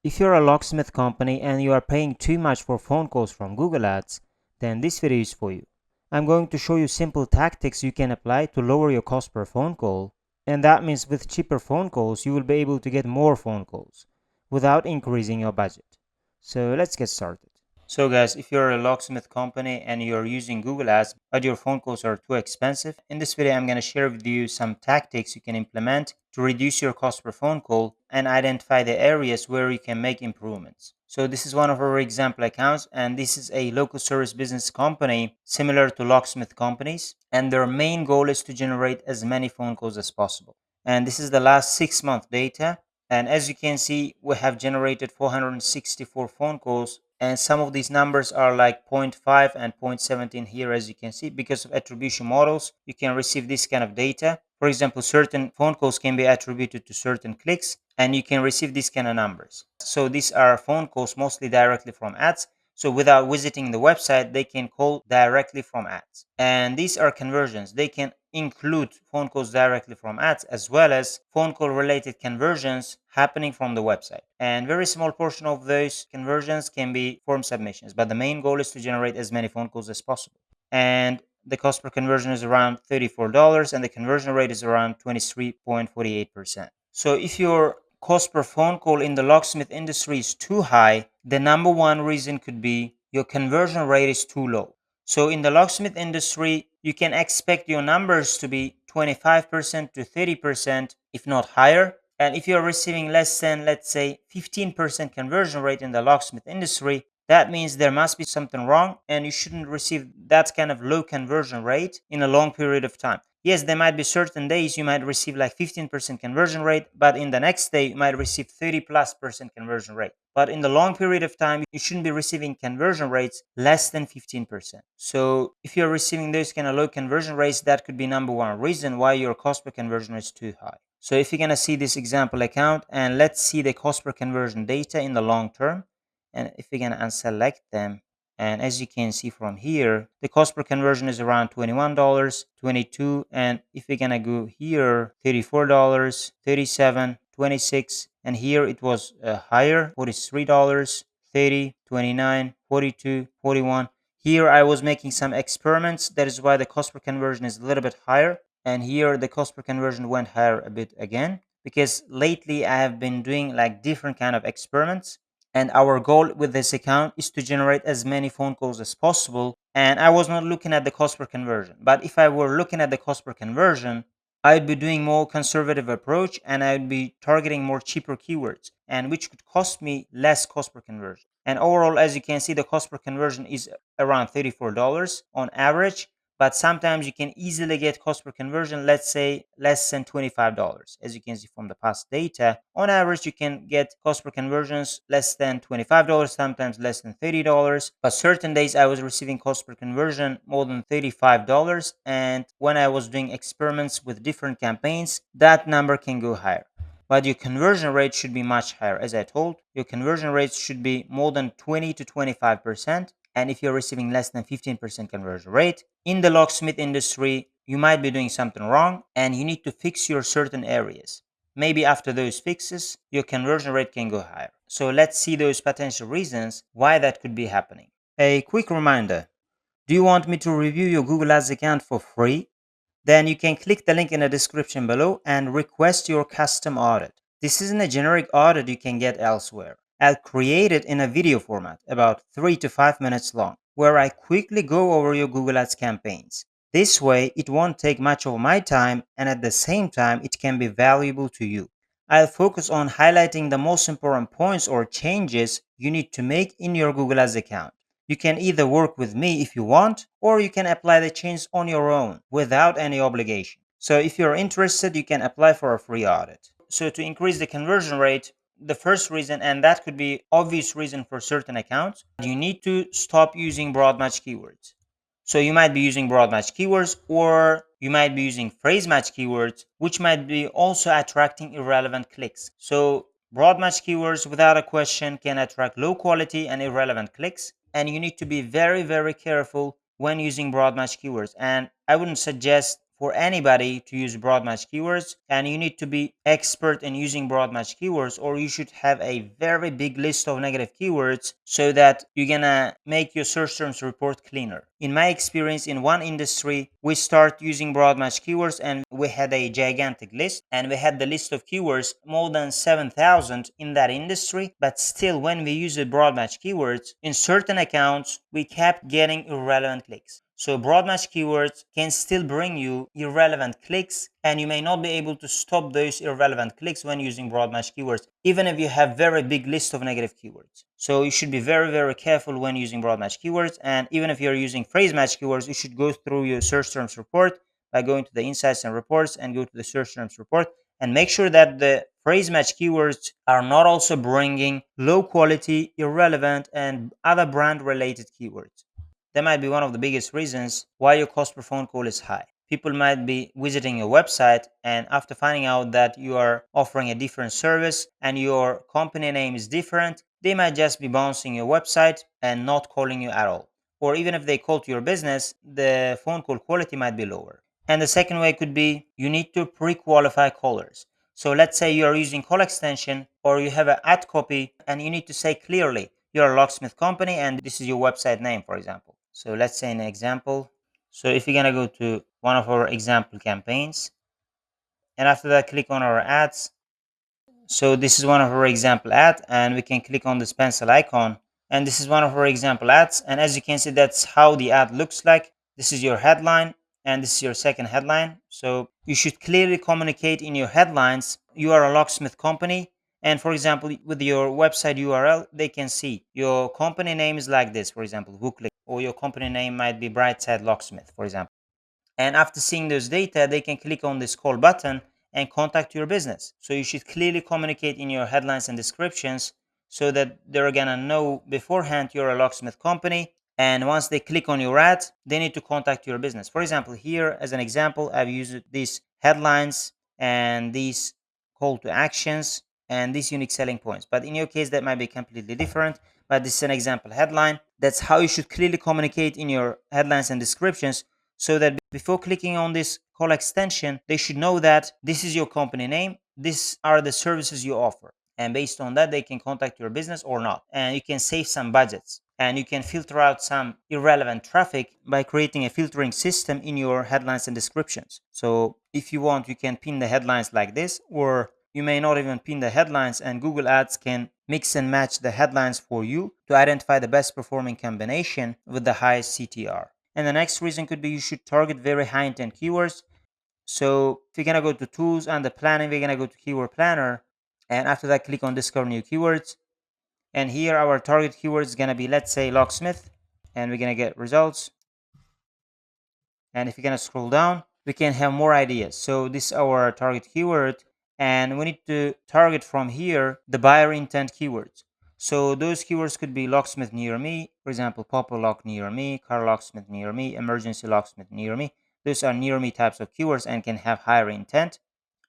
If you're a locksmith company and you are paying too much for phone calls from Google Ads, then this video is for you. I'm going to show you simple tactics you can apply to lower your cost per phone call, and that means with cheaper phone calls you will be able to get more phone calls without increasing your budget. So let's get started. So guys, if you're a locksmith company and you're using Google Ads but your phone calls are too expensive, in this video I'm going to share with you some tactics you can implement to reduce your cost per phone call and identify the areas where you can make improvements. So this is one of our example accounts, and this is a local service business company similar to locksmith companies, and their main goal is to generate as many phone calls as possible. And this is the last 6 month data. And as you can see, we have generated 464 phone calls, and some of these numbers are like zero point 0.5 and 0.17 here. As you can see, because of attribution models, you can receive this kind of data. For example, certain phone calls can be attributed to certain clicks, and you can receive these kind of numbers. So these are phone calls mostly directly from ads. So without visiting the website, they can call directly from ads. And these are conversions. They can include phone calls directly from ads as well as phone call related conversions happening from the website. And very small portion of those conversions can be form submissions, but the main goal is to generate as many phone calls as possible. And the cost per conversion is around $34 and the conversion rate is around 23.48%. So if your cost per phone call in the locksmith industry is too high, the number one reason could be your conversion rate is too low. So in the locksmith industry, you can expect your numbers to be 25% to 30%, if not higher. And if you're receiving less than, let's say, 15% conversion rate in the locksmith industry, that means there must be something wrong and you shouldn't receive that kind of low conversion rate in a long period of time. Yes, there might be certain days you might receive like 15% conversion rate, but in the next day you might receive 30+% conversion rate. But in the long period of time, you shouldn't be receiving conversion rates less than 15%. So if you're receiving those kind of low conversion rates, that could be number one reason why your cost per conversion is too high. So if you're going to see this example account, and let's see the cost per conversion data in the long term, and if we're going to unselect them, and as you can see from here, the cost per conversion is around $21, $22, and if we're gonna go here, $34, $37, $26, and here it was higher, $43, $30, $29, $42, $41. Here I was making some experiments, that is why the cost per conversion is a little bit higher, and here the cost per conversion went higher a bit again, because lately I have been doing like different kind of experiments, and our goal with this account is to generate as many phone calls as possible. And I was not looking at the cost per conversion, but if I were looking at the cost per conversion, I'd be doing more conservative approach and I'd be targeting more cheaper keywords, and which could cost me less cost per conversion. And overall, as you can see, the cost per conversion is around $34 on average, but sometimes you can easily get cost per conversion, let's say less than $25. As you can see from the past data, on average you can get cost per conversions less than $25, sometimes less than $30, but certain days I was receiving cost per conversion more than $35, and when I was doing experiments with different campaigns, that number can go higher. But your conversion rate should be much higher. As I told, your conversion rates should be more than 20 to 25%. And if you're receiving less than 15% conversion rate in the locksmith industry, you might be doing something wrong and you need to fix your certain areas. Maybe after those fixes, your conversion rate can go higher. So let's see those potential reasons why that could be happening. A quick reminder: do you want me to review your Google Ads account for free? Then you can click the link in the description below and request your custom audit. This isn't a generic audit you can get elsewhere. I'll create it in a video format, about 3 to 5 minutes long, where I quickly go over your Google Ads campaigns. This way, it won't take much of my time, and at the same time, it can be valuable to you. I'll focus on highlighting the most important points or changes you need to make in your Google Ads account. You can either work with me if you want, or you can apply the change on your own without any obligation. So if you're interested, you can apply for a free audit. So to increase the conversion rate, the first reason, and that could be obvious reason for certain accounts, you need to stop using broad match keywords. So you might be using broad match keywords, or you might be using phrase match keywords, which might be also attracting irrelevant clicks. So broad match keywords, without a question, can attract low quality and irrelevant clicks, and you need to be very, very careful when using broad match keywords. And I wouldn't suggest for anybody to use broad match keywords, and you need to be expert in using broad match keywords, or you should have a very big list of negative keywords so that you're gonna make your search terms report cleaner. In my experience, in one industry, we start using broad match keywords and we had a gigantic list, and we had the list of keywords more than 7,000 in that industry, but still when we use the broad match keywords in certain accounts, we kept getting irrelevant clicks. So broad match keywords can still bring you irrelevant clicks, and you may not be able to stop those irrelevant clicks when using broad match keywords, even if you have very big list of negative keywords. So you should be very, very careful when using broad match keywords. And even if you're using phrase match keywords, you should go through your search terms report by going to the insights and reports and go to the search terms report and make sure that the phrase match keywords are not also bringing low quality, irrelevant, and other brand related keywords. That might be one of the biggest reasons why your cost per phone call is high. People might be visiting your website, and after finding out that you are offering a different service and your company name is different, they might just be bouncing your website and not calling you at all. Or even if they call to your business, the phone call quality might be lower. And the second way could be you need to pre-qualify callers. So let's say you are using call extension or you have an ad copy and you need to say clearly you're a locksmith company and this is your website name, for example. So let's say an example. So if you're gonna go to one of our example campaigns, and after that click on our ads. So this is one of our example ads, and we can click on this pencil icon, and this is one of our example ads. And as you can see, that's how the ad looks like. This is your headline, and this is your second headline. So you should clearly communicate in your headlines you are a locksmith company. And for example, with your website URL, they can see your company name is like this, for example, WooClick, or your company name might be Brightside Locksmith, for example. And after seeing those data, they can click on this call button and contact your business. So you should clearly communicate in your headlines and descriptions so that they're gonna know beforehand you're a locksmith company. And once they click on your ad, they need to contact your business. For example, here as an example, I've used these headlines and these call to actions and these unique selling points. But in your case, that might be completely different. But this is an example headline. That's how you should clearly communicate in your headlines and descriptions so that before clicking on this call extension, they should know that this is your company name, these are the services you offer. And based on that, they can contact your business or not. And you can save some budgets. And you can filter out some irrelevant traffic by creating a filtering system in your headlines and descriptions. So if you want, you can pin the headlines like this, or you may not even pin the headlines, and Google Ads can mix and match the headlines for you to identify the best performing combination with the highest CTR. And the next reason could be you should target very high intent keywords. So if you're gonna go to tools and the planning, we're gonna go to keyword planner, and after that click on discover new keywords. And here our target keyword is gonna be, let's say, locksmith, and we're gonna get results. And if you're gonna scroll down, we can have more ideas. So this is our target keyword, and we need to target from here the buyer intent keywords. So those keywords could be locksmith near me, for example, pop lock near me, car locksmith near me, emergency locksmith near me. Those are near me types of keywords and can have higher intent.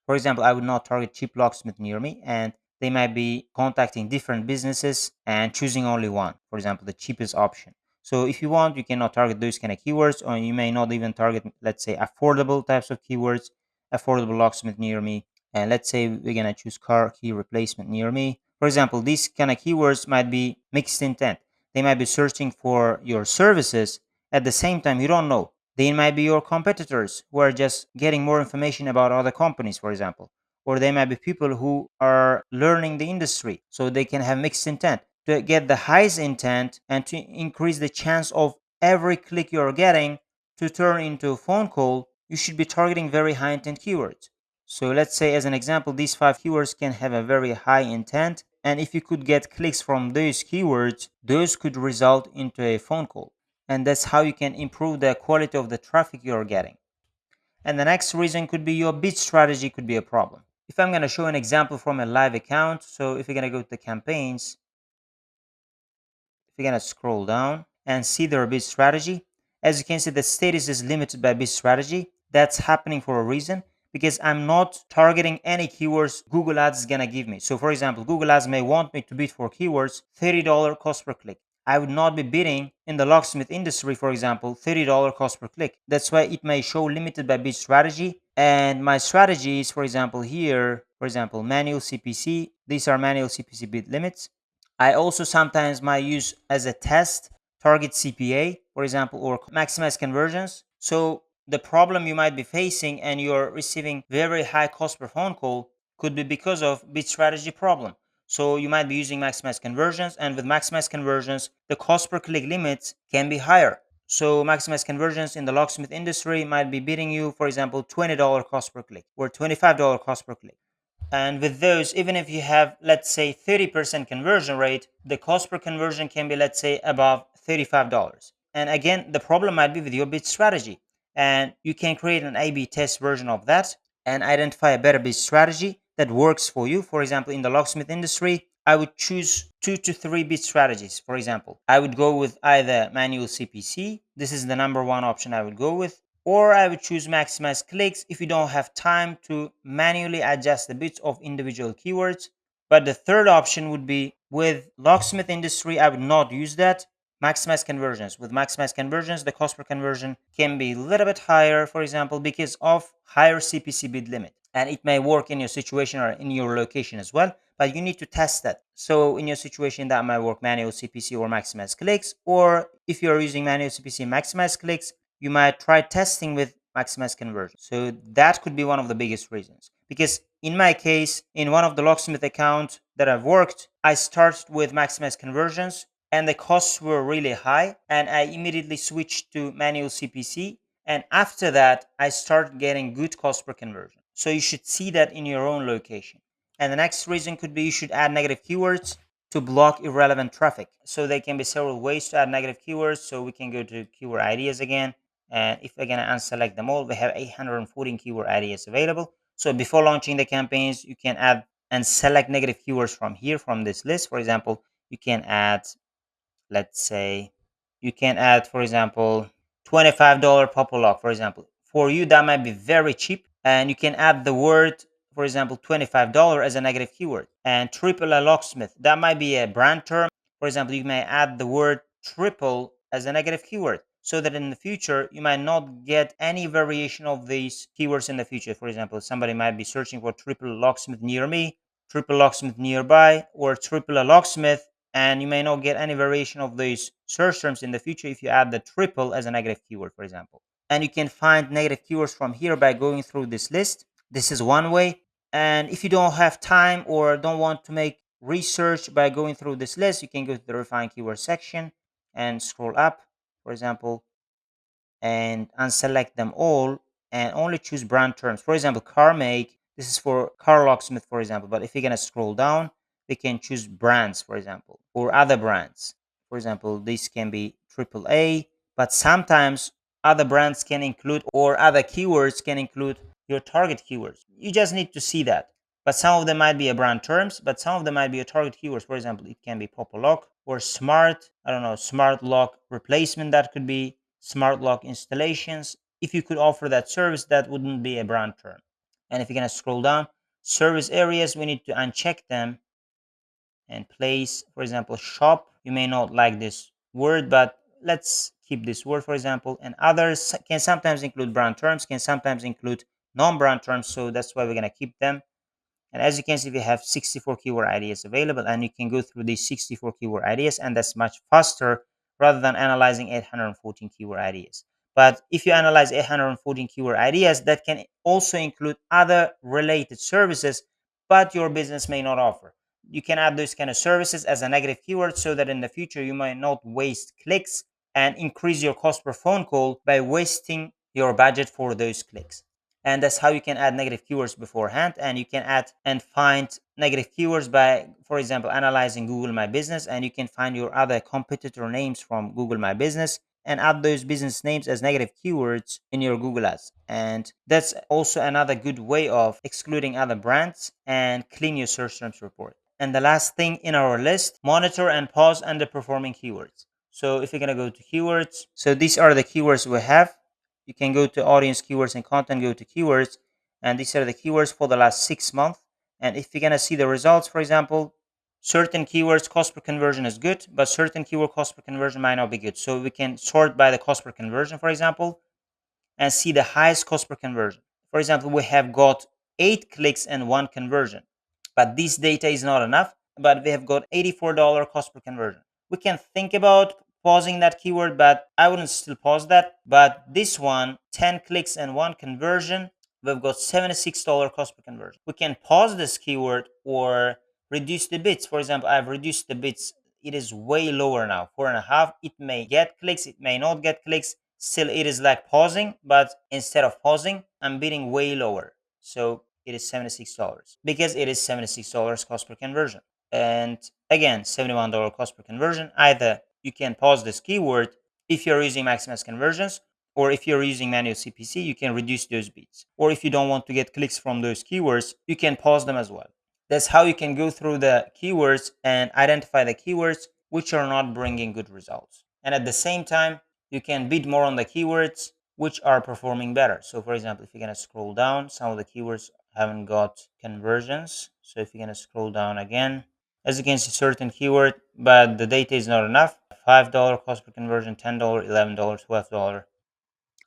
For example, I would not target cheap locksmith near me, and they might be contacting different businesses and choosing only one, for example, the cheapest option. So if you want, you cannot target those kind of keywords, or you may not even target, let's say, affordable types of keywords, affordable locksmith near me. And let's say we're going to choose car key replacement near me. For example, these kind of keywords might be mixed intent. They might be searching for your services. At the same time, you don't know. They might be your competitors who are just getting more information about other companies, for example. Or they might be people who are learning the industry, so they can have mixed intent. To get the highest intent and to increase the chance of every click you're getting to turn into a phone call, you should be targeting very high intent keywords. So let's say, as an example, these 5 keywords can have a very high intent, and if you could get clicks from those keywords, those could result into a phone call. And that's how you can improve the quality of the traffic you're getting. And the next reason could be your bid strategy could be a problem. If I'm going to show an example from a live account, so if you're going to go to the campaigns, if you're going to scroll down and see their bid strategy, as you can see, the status is limited by bid strategy. That's happening for a reason, because I'm not targeting any keywords Google Ads is going to give me. So for example, Google Ads may want me to bid for keywords $30 cost per click. I would not be bidding in the locksmith industry, for example, $30 cost per click. That's why it may show limited by bid strategy. And my strategy is, for example, here, for example, manual CPC. These are manual CPC bid limits. I also sometimes might use as a test target CPA, for example, or maximize conversions. So the problem you might be facing and you're receiving very high cost per phone call could be because of bid strategy problem. So you might be using maximize conversions, and with maximize conversions, the cost per click limits can be higher. So maximize conversions in the locksmith industry might be bidding you, for example, $20 cost per click or $25 cost per click. And with those, even if you have, let's say, 30% conversion rate, the cost per conversion can be, let's say, above $35. And again, the problem might be with your bid strategy. And you can create an A/B test version of that and identify a better bid strategy that works for you. For example, in the locksmith industry, I would choose 2 to 3 bid strategies. For example, I would go with either manual CPC. This is the number one option I would go with. Or I would choose maximize clicks if you don't have time to manually adjust the bits of individual keywords. But the third option would be with locksmith industry, I would not use that. Maximize conversions. With maximize conversions, the cost per conversion can be a little bit higher, for example, because of higher CPC bid limit. And it may work in your situation or in your location as well, but you need to test that. So in your situation, that might work manual CPC or maximize clicks. Or if you're using manual CPC and maximize clicks, you might try testing with maximize conversion. So that could be one of the biggest reasons. Because in my case, in one of the locksmith accounts that I've worked, I started with maximize conversions and the costs were really high, and I immediately switched to manual CPC. And after that, I started getting good cost per conversion. So you should see that in your own location. And the next reason could be you should add negative keywords to block irrelevant traffic. So there can be several ways to add negative keywords. So we can go to keyword ideas again. And if we're going to unselect them all, we have 814 keyword ideas available. So before launching the campaigns, you can add and select negative keywords from here, from this list. For example, you can add, let's say, you can add, for example, $25 pop lock, for example. For you, that might be very cheap. And you can add the word, for example, $25 as a negative keyword. And triple a locksmith, that might be a brand term. For example, you may add the word triple as a negative keyword, so that in the future you might not get any variation of these keywords in the future. For example, somebody might be searching for triple locksmith near me, triple locksmith nearby, or triple a locksmith, and you may not get any variation of these search terms in the future if you add the triple as a negative keyword, for example. And you can find negative keywords from here by going through this list. This is one way. And if you don't have time or don't want to make research by going through this list, you can go to the refine keyword section and scroll up, for example, and unselect them all and only choose brand terms. For example, car make, this is for car locksmith, for example. But if you're going to scroll down, we can choose brands, for example, or other brands. For example, this can be AAA, but sometimes other brands can include, or other keywords can include your target keywords. You just need to see that. But some of them might be a brand terms, but some of them might be a target keywords. For example, it can be pop lock or smart, I don't know, smart lock replacement. That could be smart lock installations. If you could offer that service, that wouldn't be a brand term. And if you're going to scroll down, service areas, we need to uncheck them and place, for example, shop. You may not like this word, but let's keep this word, for example. And others can sometimes include brand terms, can sometimes include non-brand terms. So that's why we're going to keep them. And as you can see, we have 64 keyword ideas available, and you can go through these 64 keyword ideas, and that's much faster rather than analyzing 814 keyword ideas. But if you analyze 814 keyword ideas, that can also include other related services, but your business may not offer. You can add those kind of services as a negative keyword so that in the future you might not waste clicks and increase your cost per phone call by wasting your budget for those clicks. And that's how you can add negative keywords beforehand. And you can add and find negative keywords by, for example, analyzing Google My Business, and you can find your other competitor names from Google My Business and add those business names as negative keywords in your Google Ads. And that's also another good way of excluding other brands and clean your search terms report. And the last thing in our list, monitor and pause underperforming keywords. So if you're going to go to keywords, so these are the keywords we have. You can go to audience keywords and content, go to keywords, and these are the keywords for the last 6 months. And if you're going to see the results, for example, certain keywords cost per conversion is good, but certain keyword cost per conversion might not be good. So we can sort by the cost per conversion, for example, and see the highest cost per conversion. For example, we have got 8 clicks and 1 conversion, but this data is not enough, but we have got $84 cost per conversion. We can think about pausing that keyword, but I wouldn't still pause that. But this one, 10 clicks and 1 conversion, we've got $76 cost per conversion. We can pause this keyword or reduce the bits. For example, I've reduced the bits. It is way lower now, 4.5. It may get clicks, it may not get clicks. Still, it is like pausing, but instead of pausing, I'm bidding way lower. So it is $76 because it is $76 cost per conversion. And again, $71 cost per conversion. Either you can pause this keyword if you're using maximize conversions, or if you're using manual CPC, you can reduce those bids. Or if you don't want to get clicks from those keywords, you can pause them as well. That's how you can go through the keywords and identify the keywords which are not bringing good results. And at the same time, you can bid more on the keywords which are performing better. So for example, if you're going to scroll down, some of the keywords haven't got conversions. So if you're going to scroll down again, as you can see, certain keyword, but the data is not enough. $5 cost per conversion, $10, $11, $12.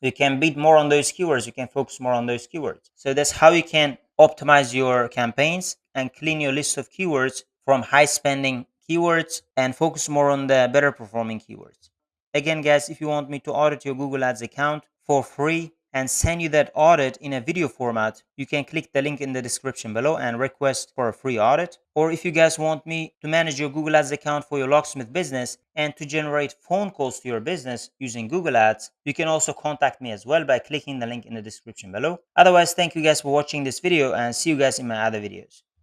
You can bid more on those keywords. You can focus more on those keywords. So that's how you can optimize your campaigns and clean your list of keywords from high spending keywords and focus more on the better performing keywords. Again, guys, if you want me to audit your Google Ads account for free and send you that audit in a video format, you can click the link in the description below and request for a free audit. Or if you guys want me to manage your Google Ads account for your Locksmith business and to generate phone calls to your business using Google Ads, you can also contact me as well by clicking the link in the description below. Otherwise, thank you guys for watching this video and see you guys in my other videos.